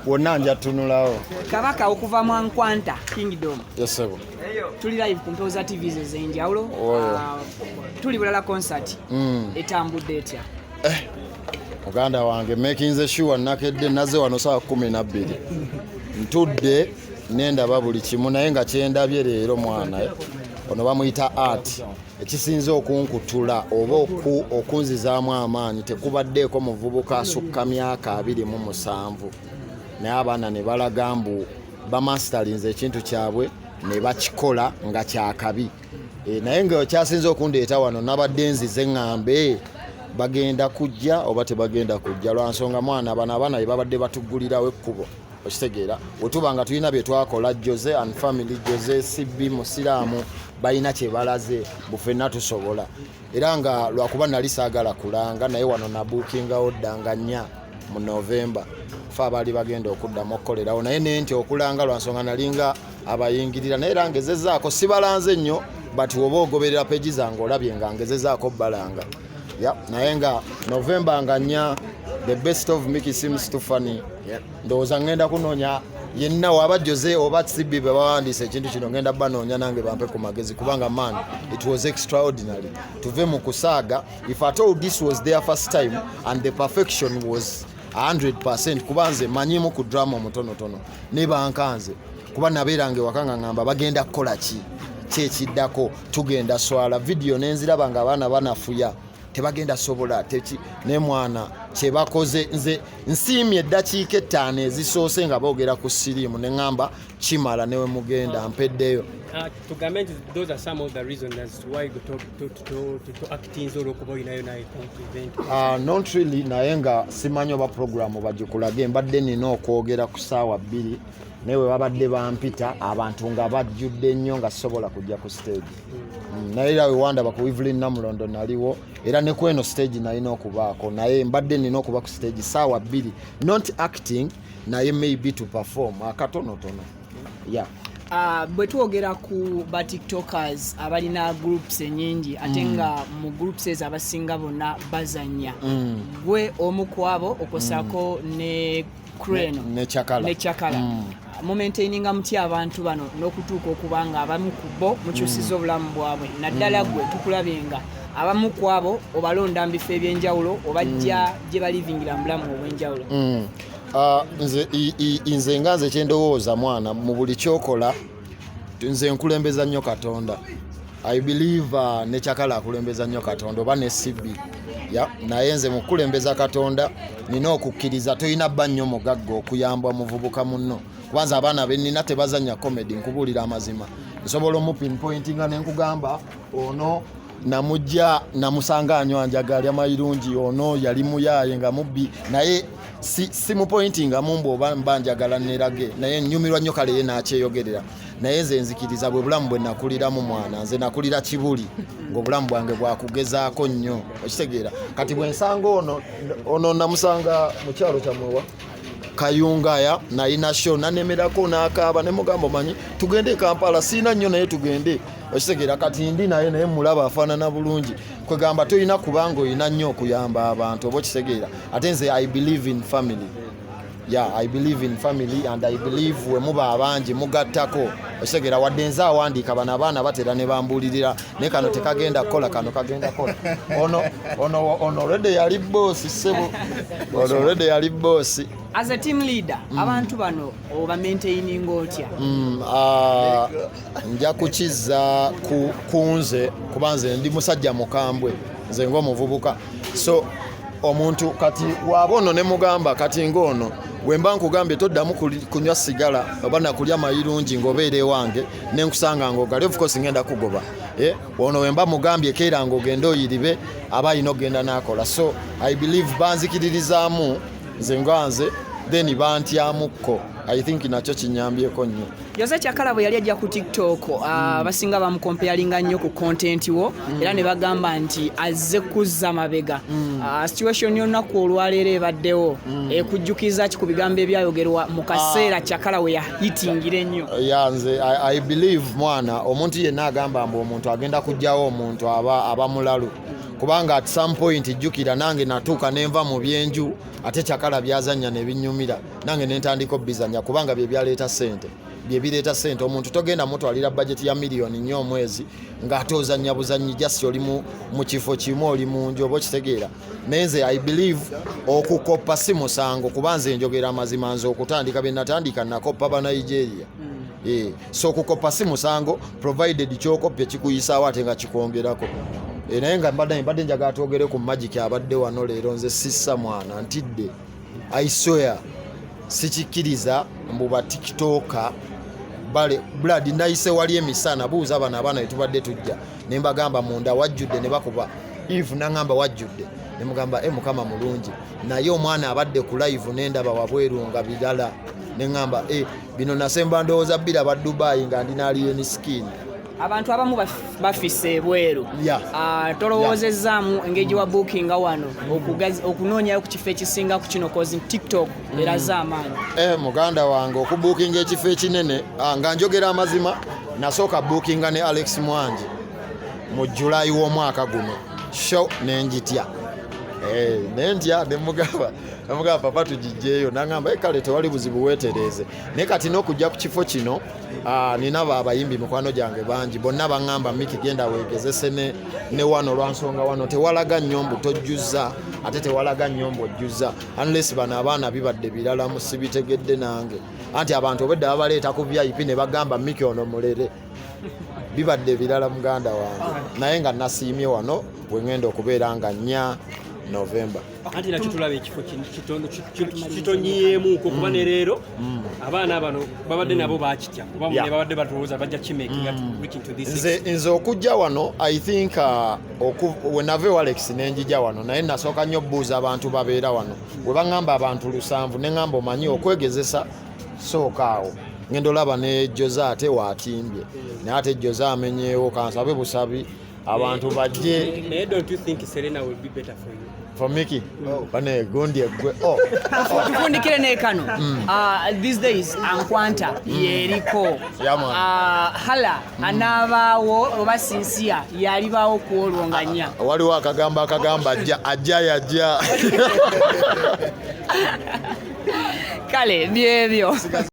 wonna nja tunulawo. Kabaka okuva mu Ankwata Kingdom. Yes sebo. Tuli live ku Mpoza TV z'enjawulo. Tuli Bulalala concert. Etambudde etya. Muganda wange making sure nakedde naze wano saa 12. Ntudde nendaba buli kimu naye nga kyendabye leero mwana ono bamuyita art ekisinze okunkutula oba okunzizaamu amaanyi tekubaddeeko muvubuka asukka myaka 27 naye abaana ne balaga mbu bamastalinze ekintu kyabwe ne bakikola nga kyakabi naye nga kyasinze okundeeta wano nabadde nzize ŋŋambe bagenda kujja oba tebagenda kujja lwansonga mwana abaana babadde batuggulirawo ekkubo okitegeera wetubanga tulina bye twakola Jose and family Jose CB musiraamu balina kye balaze bufenna tusobola era nga lwakuba nali saagala kulanga naye wano nabuukingawo ddanga 4 mu November fa bali bagenda okuddamu okukolerawo naye nenti okulanga lwansonga nalinga abayingirira naye era ngezezaako sibalanze nnyo but woba ogoberera peji zange olabye nga ngezezaako balanga naye nga November nga 4 the best of Mikey seems too funny. Ndowooza ngenda kunoonya yenna waba Jose oba CB be bawandiise ekintu kino ngenda banoonya nange bampe ku magezi kubanga man it was extraordinary. Tuve mu kusaaga if at all this was their first time and the perfection was 100% kubanze manyimu ku drama mutonotono ne bankanze kuba nabeerange wakanga ngamba bagenda kukola ki kyekiddako tugenda swala video nenziraba nga abaana banafuya tebagenda sobola teki ne mwana kyebakoze nze nsiimye eddakiika 5 ezisoose nga boogera ku siriimu ne ngamba kimala newe mugenda mpeddeyo. Tugambe those are some of the reasons as to why you to act in zoro kuba inayo na event. Not really naye nga simanyi oba program bagikulage mbadde nina okwogera ku ssaawa 2 newe babadde bampita abantu nga bajjudde nnyo nga sobola kujja ku stage. Naye era wewandaba ku Evelyn Namulondo naliwo era ne kweno stage nalina okubaako naye mbadde nina okuba ku stage ssaawa 2 not acting naye maybe to perform akatonotono. Bwe twogera ku ba tiktokers abalina groups enyingi ate nga mu groups ezo abasinga bonna bazanya gwe omu kwabo okosaako ne Crane ne Chakala. Maintaininga mutya abantu bano n'okutuuka okubanga abamu ku bo mukyusiza obulamu bwabwe naddala gwe tukulabyenga abamu ku abo obalonda mu bifo ebyenjawulo obajja gye balivingira mu bulamu obw'enjawulo. Nze nga nze kyendowooza mwana mu buli kyokola nze nkulembeza nnyo Katonda. I believe ne Chakala akulembeza nnyo Katonda oba ne CB naye nze mu kulembeza Katonda nina okukkiriza toyina bba nnyo mugagga okuyamba muvubuka munno kubanza abaana benina tebazanya comedy nkubuulira amazima nsobola omupinpointinga ne nkugamba ono namujja namusanga anywanja amayirungi ono yali muyaye nga mubbi naye si mu pointinga mumbu oba mbanjagala nerage naye nnyumirwa nnyo kale ye nakyeyogerera naye nze nzikiriza bwe bulamu bwe nakuliramu mwana nze nakulira Kibuli ng'obulamu bwange bwakugezaako nnyo okitegeera kati bwe nsanga ono namusanga mu kyalo kyamwewa Kayungaya nalina show nanemerako n'akaaba ne mugamba manyi tugende Kampala siina nnyo naye tugende okitegeera kati ndi naye mulaba afaanana bulungi kwegamba toyina kubanga oyina nnyo okuyamba abantu oba okitegeera ate nze I believe in family. I believe in family and I believe we muba abangi mugattako okitegeera wadde nze awandiika bano abaana batera ne bambuulirira naye kano tekagenda kola kano kagenda kola ono already yali boss sebo ono already yali boss. As a team leader abantu bano oba maintaining otya? Nja kukiza kunze kubanze ndi musajja mukambwe nze ng'omuvubuka so omuntu kati wabono ne mugamba kati ngono wemba nkugambye toddamu kunywa sigala oba nakulya mayirungi ng'obeere wange ne nkusanga ng'ogali of course ngenda kugoba ono wemba mugambye keera ng'ogenda oyiribe aba alina okugenda n'akola so I believe banzikiririzaamu nze nganze then bantyamukko I think nakyo kinyambyeko nnyo. Jose Chakala bwe yali ajja ku TikTok basinga bamukomparinga nnyo ku content wo era ne bagamba nti azze kuzza mabega situation y'olunaku olwaleero ebaddewo ekujjukiza ki ku bigambo ebyayogerwa mu kaseera Chakala we yahitingira ennyo. Nze I believe mwana omuntu yenna agamba mbu omuntu agenda kujjawo omuntu aba mulalu kubanga at some point jjukira nange natuuka nenva mu byenju ate Chakala byazannya ne binyumira nange nentandika bizanya kubanga bye byaleeta ssente bye bireeta ssente. Omuntu togenda mutwalira bajeti ya miliyoni nnyo omwezi ng'ate ozannya buzanyi jasi oli mu kifo kimu oli mu nju oba okitegeera. Nenze I believe okukoppa si musango kuba nze njogera amazima nze okutandika bye natandika nakoppa ba Nigeria. So okukoppa si musango provided kyokopye kikuyisaawo ate nga kikwongerako. Naye nga mbadde njagala twogere ku magic abadde wano leero nze sissa mwana Atidde. I swear sikikkiriza mbu ba tiktoka bale blood ndayise wali emisana buuza abaana etubadde tujja ne mbagamba munda wajjudde ne bakuba if nangamba wajjudde ne mugamba mukama mulungi naye omwana abadde ku live nendaba wabwerunga bidala ne ngamba bino nasemba ndowooza bbira ba Dubai nga ndina alien skin. Abantu abamu bafise ebweru. Tolowoozezaamu engeri wa booking wano okunoonyayo ku kifo ekisinga ku kino kozi TikTok eraza amaanyi. Muganda wange okubookinga ekifo ekinene nga njogera amazima nasooka bookinga ne Alex Mwangi mu July w'omwaka guno show nenjitya nentya nemugamba papa tujijjeeyo nangamba kale tewali buzibu weetereeze naye kati n'okujja ku kifo kino ninaba abayimbi mikwano gyange bangi bonna baŋŋamba Mikey genda weegezese ne wano lwansonga wano tewalaga nnyombo tojjuza ate tewalaga nnyombo ojjuza unless bano abaana bibadde birala musibitegedde nange anti abantu obwedda babaleeta ku VIP ne bagamba Mikey ono mulere bibadde birala muganda wange naye nga nasiimye wano bwe ngenda okubeera nga 4 November. Anti nakyo tulaba ekifo kitonyiyeemu kuba ne leero abaana bano babadde nabo bakitya kuba ne babadde batowooza bajja kimaking at breaking to this. Nze okujja wano I think wenave Alex nenjija wano naye nasooka nnyo buuza abantu babeera wano bwe baŋŋamba abantu 7 ne ŋŋamba omanyi okwegezesa sooka awo ngendo olaba ne Joza ate waatimbye naye ate Joza amenyeewo kansabe busabi abantu bajje. Don't you think Serena will be better for you? For Mikey? Bane gundi egwe. Tufundikire ne kano. These days Ankwata yeriko. Hala anabaawo oba Sinsia yalibaawo kuolwonganya. Waliwo akagamba ajja. Kale byebyo.